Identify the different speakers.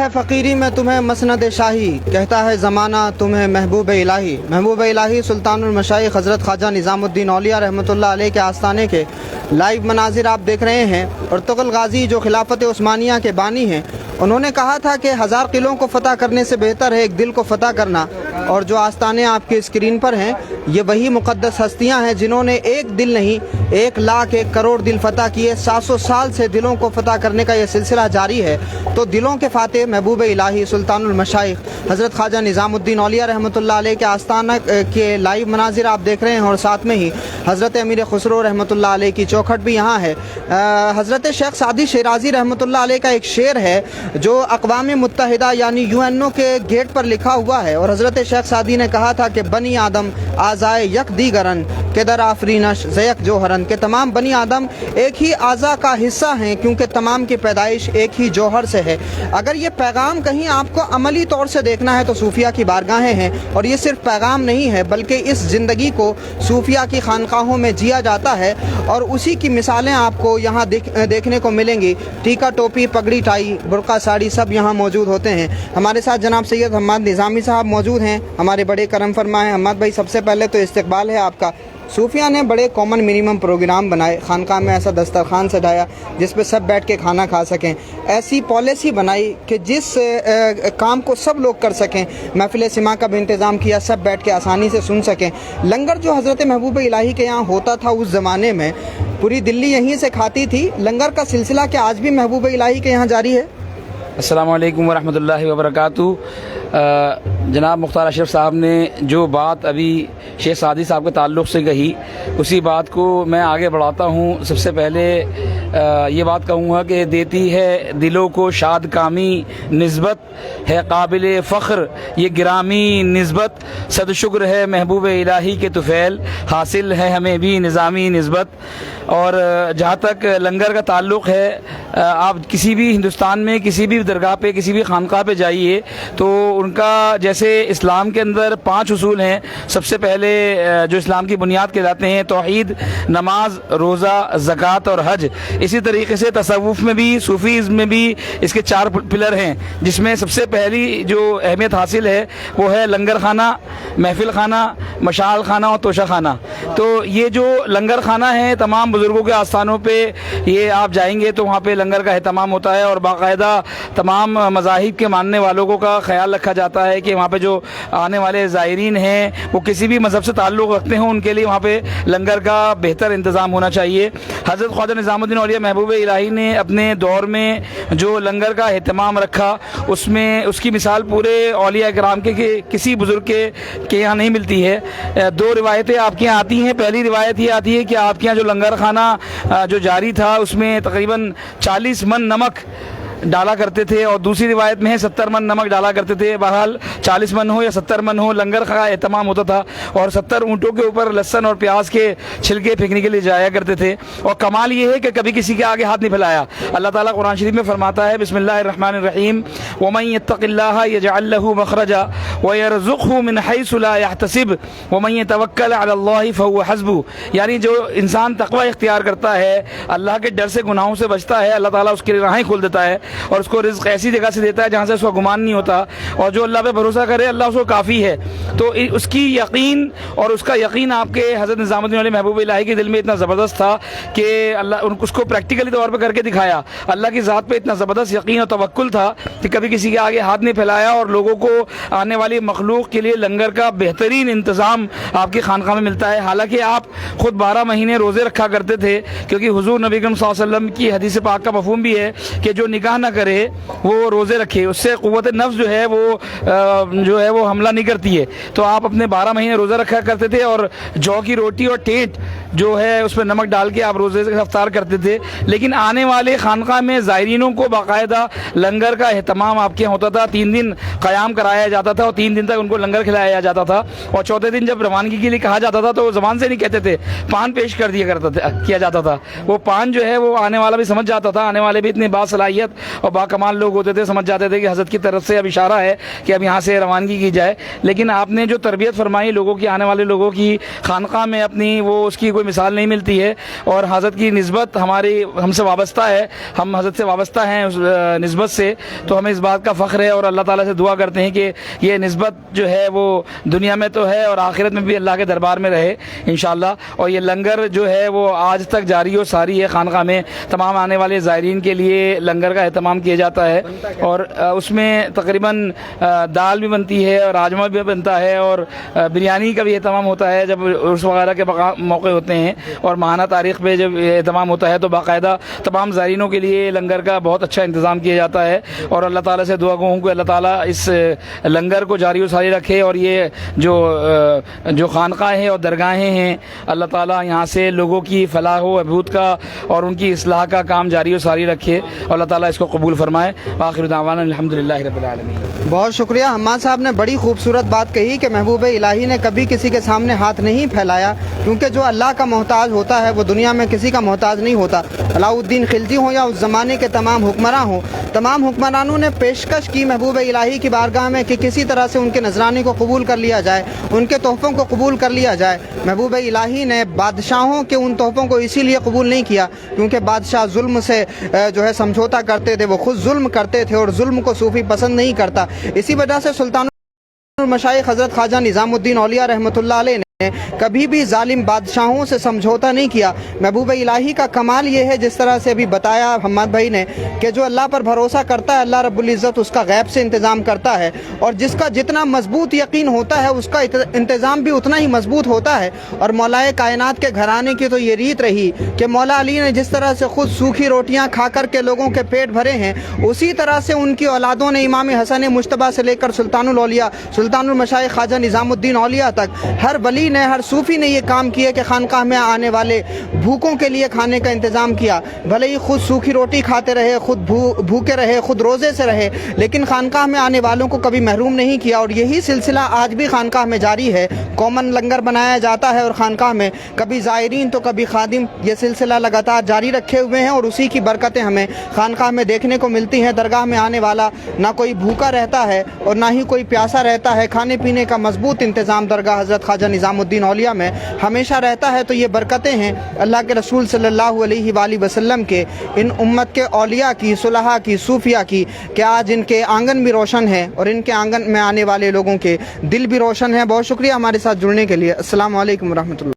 Speaker 1: ہے فقیری میں تمہیں مسند شاہی، کہتا ہے زمانہ تمہیں محبوب الہی۔ محبوب الہی سلطان المشائخ حضرت خواجہ نظام الدین اولیاء رحمۃ اللہ علیہ کے آستانے کے لائیو مناظر آپ دیکھ رہے ہیں۔ ارطغرل غازی جو خلافت عثمانیہ کے بانی ہیں، انہوں نے کہا تھا کہ 1000 قلعوں کو فتح کرنے سے بہتر ہے ایک دل کو فتح کرنا، اور جو آستانے آپ کے اسکرین پر ہیں یہ وہی مقدس ہستیاں ہیں جنہوں نے ایک دل نہیں 1,00,000 کروڑ دل فتح کیے۔ 700 سال سے دلوں کو فتح کرنے کا یہ سلسلہ جاری ہے۔ تو دلوں کے فاتح محبوب الہی سلطان المشائخ حضرت خواجہ نظام الدین اولیاء رحمۃ اللہ علیہ کے آستانہ کے لائیو مناظر آپ دیکھ رہے ہیں، اور ساتھ میں ہی حضرت امیر خسرو رحمۃ اللہ علیہ کی چوکھٹ بھی یہاں ہے۔ حضرت شیخ سعدی شیرازی رحمۃ اللہ علیہ کا ایک شعر ہے جو اقوام متحدہ یعنی UNO کے گیٹ پر لکھا ہوا ہے، اور حضرت شیخ سعدی نے کہا تھا کہ بنی آدم آزائے یک دیگرن کے در آفرینش زیک جوہرن، کہ تمام بنی آدم ایک ہی اعضا کا حصہ ہیں کیونکہ تمام کی پیدائش ایک ہی جوہر سے ہے۔ اگر یہ پیغام کہیں آپ کو عملی طور سے دیکھنا ہے تو صوفیہ کی بارگاہیں ہیں، اور یہ صرف پیغام نہیں ہے بلکہ اس زندگی کو صوفیہ کی خانقاہوں میں جیا جاتا ہے، اور اسی کی مثالیں آپ کو یہاں دیکھنے کو ملیں گی۔ ٹیکا ٹوپی پگڑی ٹائی برقع ساڑی سب یہاں موجود ہوتے ہیں۔ ہمارے ساتھ جناب سید حماد نظامی صاحب موجود ہیں، ہمارے بڑے کرم فرما ہیں۔ حماد بھائی، سب سے پہلے تو استقبال ہے آپ کا۔ صوفیہ نے بڑے کامن منیمم پروگرام بنائے، خانقاہ میں ایسا دسترخوان سجایا جس پہ سب بیٹھ کے کھانا کھا سکیں، ایسی پالیسی بنائی کہ جس کام کو سب لوگ کر سکیں، محفل سماع کا بھی انتظام کیا، سب بیٹھ کے آسانی سے سن سکیں۔ لنگر جو حضرت محبوب الہی کے یہاں ہوتا تھا اس زمانے میں، پوری دلی یہیں سے کھاتی تھی۔ لنگر کا سلسلہ کیا آج بھی محبوب الہی کے یہاں جاری ہے؟
Speaker 2: السلام علیکم ورحمۃ اللہ وبرکاتہ۔ جناب مختار اشرف صاحب نے جو بات ابھی شیخ سعدی صاحب کے تعلق سے کہی، اسی بات کو میں آگے بڑھاتا ہوں۔ سب سے پہلے یہ بات کہوں گا کہ دیتی ہے دلوں کو شاد کامی نسبت، ہے قابل فخر یہ گرامی نسبت، صد شکر ہے محبوب الہی کے طفیل، حاصل ہے ہمیں بھی نظامی نسبت۔ اور جہاں تک لنگر کا تعلق ہے، آپ کسی بھی ہندوستان میں کسی بھی درگاہ پہ کسی بھی خانقاہ پہ جائیے تو ان کا جیسے اسلام کے اندر 5 اصول ہیں، سب سے پہلے جو اسلام کی بنیاد کہلاتے ہیں توحید، نماز، روزہ، زکوٰۃ اور حج۔ اسی طریقے سے تصوف میں بھی، صوفیزم میں بھی اس کے 4 پلر ہیں، جس میں سب سے پہلی جو اہمیت حاصل ہے وہ ہے لنگر خانہ، محفل خانہ، مشعل خانہ اور توشہ خانہ۔ تو یہ جو لنگر خانہ ہے تمام بزرگوں کے آستانوں پہ یہ آپ جائیں گے تو وہاں پہ لنگر کا اہتمام ہوتا ہے، اور باقاعدہ تمام مذاہب کے ماننے والوں کا خیال رکھا جاتا ہے کہ وہاں پہ جو آنے والے زائرین ہیں وہ کسی بھی مذہب سے تعلق رکھتے ہوں، ان کے لیے وہاں پہ لنگر کا بہتر انتظام ہونا چاہیے۔ حضرت خواجہ نظام الدین اولیاء محبوب الہی نے اپنے دور میں جو لنگر کا اہتمام رکھا، اس میں اس کی مثال پورے اولیاء کرام کے کسی بزرگ کے یہاں نہیں ملتی ہے۔ 2 روایتیں آپ کے یہاں آتی ہیں۔ پہلی روایت یہ آتی ہے کہ آپ کے یہاں جو لنگر خانہ جو جاری تھا اس میں تقریباً 40 من نمک ڈالا کرتے تھے، اور دوسری روایت میں ہے 70 من نمک ڈالا کرتے تھے۔ بہرحال 40 من ہو یا 70 من ہو، لنگر کا اہتمام ہوتا تھا، اور 70 اونٹوں کے اوپر لہسن اور پیاز کے چھلکے پھینکنے کے لیے جایا کرتے تھے۔ اور کمال یہ ہے کہ کبھی کسی کے آگے ہاتھ نہیں پھیلایا۔ اللہ تعالیٰ قرآن شریف میں فرماتا ہے بسم اللہ الرحمن الرحیم وَمَن يَتَّقِ اللَّهَ يَجْعَل لَّهُ مَخْرَجًا وَيَرْزُقْهُ مِنْ حَيْثُ لَا يَحْتَسِبُ وَمَن يَتَوَكَّلْ عَلَى اللَّهِ فَهُوَ حَسْبُهُ، یعنی جو انسان تقوی اختیار کرتا ہے، اللہ کے ڈر سے گناہوں سے بچتا ہے، اللہ تعالیٰ اس کے لیے راہیں کھول دیتا ہے اور اس کو رزق ایسی جگہ سے دیتا ہے جہاں سے اس کو گمان نہیں ہوتا، اور جو اللہ پہ بھروسہ کرے اللہ اس کو کافی ہے۔ تو اس کی یقین اور اس کا یقین آپ کے حضرت نظام الدین اولیاء محبوب الہی کے دل میں اتنا زبردست تھا کہ اللہ اس کو پریکٹیکلی طور پہ کر کے دکھایا۔ اللہ کی ذات پہ اتنا زبردست یقین اور توکل تھا کہ کبھی کسی کے آگے ہاتھ نہیں پھیلایا، اور لوگوں کو آنے والی مخلوق کے لیے لنگر کا بہترین انتظام آپ کی خانقاہ میں ملتا ہے۔ حالانکہ آپ خود 12 مہینے روزے رکھا کرتے تھے، کیونکہ حضور نبی کریم صلی اللہ علیہ وسلم کی حدیث پاک کا مفہوم بھی ہے کہ جو نکاح نہ کرے وہ روزے رکھے، اس سے قوت نفس جو ہے وہ حملہ نہیں کرتی ہے۔ تو آپ اپنے 12 مہینے روزہ رکھا کرتے تھے، اور جو کی روٹی اور ٹینٹ جو ہے اس میں نمک ڈال کے آپ روزے سے افطار کرتے تھے۔ لیکن آنے والے خانقاہ میں زائرینوں کو باقاعدہ لنگر کا اہتمام آپ کے یہاں ہوتا تھا، 3 دن قیام کرایا جاتا تھا، اور 3 دن تک ان کو لنگر کھلایا جاتا تھا، اور چوتھے دن جب روانگی کے لیے کہا جاتا تھا تو زبان سے نہیں کہتے تھے، پان پیش کر کیا جاتا تھا۔ وہ پان جو ہے وہ آنے والا بھی سمجھ جاتا تھا، آنے والے بھی اتنے باصلاحیت اور باکمال لوگ ہوتے تھے سمجھ جاتے تھے کہ حضرت کی طرف سے اب اشارہ ہے کہ اب یہاں سے روانگی کی جائے. لیکن آپ نے جو تربیت فرمائی لوگوں کی, آنے والے لوگوں کی خانقاہ میں اپنی, وہ اس کی کوئی مثال نہیں ملتی ہے. اور حضرت کی نسبت ہم سے وابستہ ہے, ہم حضرت سے وابستہ ہیں اس نسبت سے, تو ہمیں اس بات کا فخر ہے. اور اللہ تعالیٰ سے دعا کرتے ہیں کہ یہ نسبت جو ہے وہ دنیا میں تو ہے اور آخرت میں بھی اللہ کے دربار میں رہے انشاءاللہ. اور یہ لنگر جو ہے وہ آج تک جاری و ساری ہے. خانقاہ میں تمام آنے والے زائرین کے لیے لنگر کا اہتمام کیا جاتا ہے, اور اس میں تقریباً دال بھی بنتی ہے اور راجمہ بھی بنتا ہے, اور بریانی کا بھی اہتمام ہوتا ہے جب عرس وغیرہ کے موقع ہوتے ہیں, اور ماہانہ تاریخ پہ جب اہتمام ہوتا ہے تو باقاعدہ تمام زائرینوں کے لیے لنگر کا بہت اچھا انتظام کیا جاتا ہے. اور اللہ تعالیٰ سے دعا ہوں کہ اللہ تعالیٰ اس لنگر کو جاری و ساری رکھے, اور یہ جو خانقاہیں اور درگاہیں ہیں اللہ تعالیٰ یہاں سے لوگوں کی فلاح و بہبود کا اور ان کی اصلاح کا کام جاری و ساری رکھے, اور اللہ تعالیٰ اس کو قبول فرمائے. آخر دعوانا الحمدللہ رب العالمین.
Speaker 1: بہت شکریہ. حماد صاحب نے بڑی خوبصورت بات کہی کہ محبوب الہی نے کبھی کسی کے سامنے ہاتھ نہیں پھیلایا, کیونکہ جو اللہ کا محتاج ہوتا ہے وہ دنیا میں کسی کا محتاج نہیں ہوتا. علاء الدین خلجی ہوں یا اس زمانے کے تمام حکمراں ہوں, تمام حکمرانوں نے پیشکش کی محبوب الہی کی بارگاہ میں کہ کسی طرح سے ان کے نذرانے کو قبول کر لیا جائے, ان کے تحفوں کو قبول کر لیا جائے. محبوب الہی نے بادشاہوں کے ان تحفوں کو اسی لیے قبول نہیں کیا کیونکہ بادشاہ ظلم سے جو ہے سمجھوتا کرتے تھے, وہ خود ظلم کرتے تھے, اور ظلم کو صوفی پسند نہیں کرتا. اسی وجہ سے سلطان المشائخ حضرت خواجہ نظام الدین اولیاء رحمۃ اللہ علیہ نے کبھی بھی ظالم بادشاہوں سے سمجھوتا نہیں کیا. محبوب الہی کا کمال یہ ہے, جس طرح سے ابھی بتایا حماد بھائی نے, کہ جو اللہ پر بھروسہ کرتا ہے اللہ رب العزت اس کا غیب سے انتظام کرتا ہے, اور جس کا جتنا مضبوط یقین ہوتا ہے اس کا انتظام بھی اتنا ہی مضبوط ہوتا ہے. اور مولائے کائنات کے گھرانے کی تو یہ ریت رہی کہ مولا علی نے جس طرح سے خود سوکھی روٹیاں کھا کر کے لوگوں کے پیٹ بھرے ہیں, اسی طرح سے ان کی اولادوں نے امام حسن مجتبیٰ سے لے کر سلطان الاولیاء سلطان المشائخ خواجہ نظام الدین اولیاء تک ہر ولی نے, ہر صوفی نے یہ کام کیا کہ خانقاہ میں آنے والے بھوکوں کے لیے کھانے کا انتظام کیا. بھلے ہی خود سوکھی روٹی کھاتے رہے, خود بھوکے رہے, خود روزے سے رہے, لیکن خانقاہ میں آنے والوں کو کبھی محروم نہیں کیا. اور یہی سلسلہ آج بھی خانقاہ میں جاری ہے. کامن لنگر بنایا جاتا ہے اور خانقاہ میں کبھی زائرین تو کبھی خادم یہ سلسلہ لگاتار جاری رکھے ہوئے ہیں, اور اسی کی برکتیں ہمیں خانقاہ میں دیکھنے کو ملتی ہیں. درگاہ میں آنے والا نہ کوئی بھوکا رہتا ہے اور نہ ہی کوئی پیاسا رہتا ہے. کھانے پینے کا مضبوط انتظام درگاہ حضرت خواجہ نظام الدین اولیاء میں ہمیشہ رہتا ہے. تو یہ برکتیں ہیں اللہ کے رسول صلی اللہ علیہ وآلہ وسلم کے ان امت کے اولیاء کی, صلحاء کی, صوفیاء کی, کہ آج ان کے آنگن بھی روشن ہے اور ان کے آنگن میں آنے والے لوگوں کے دل بھی روشن ہے. بہت شکریہ ہمارے ساتھ جڑنے کے لیے. السلام علیکم ورحمۃ اللہ.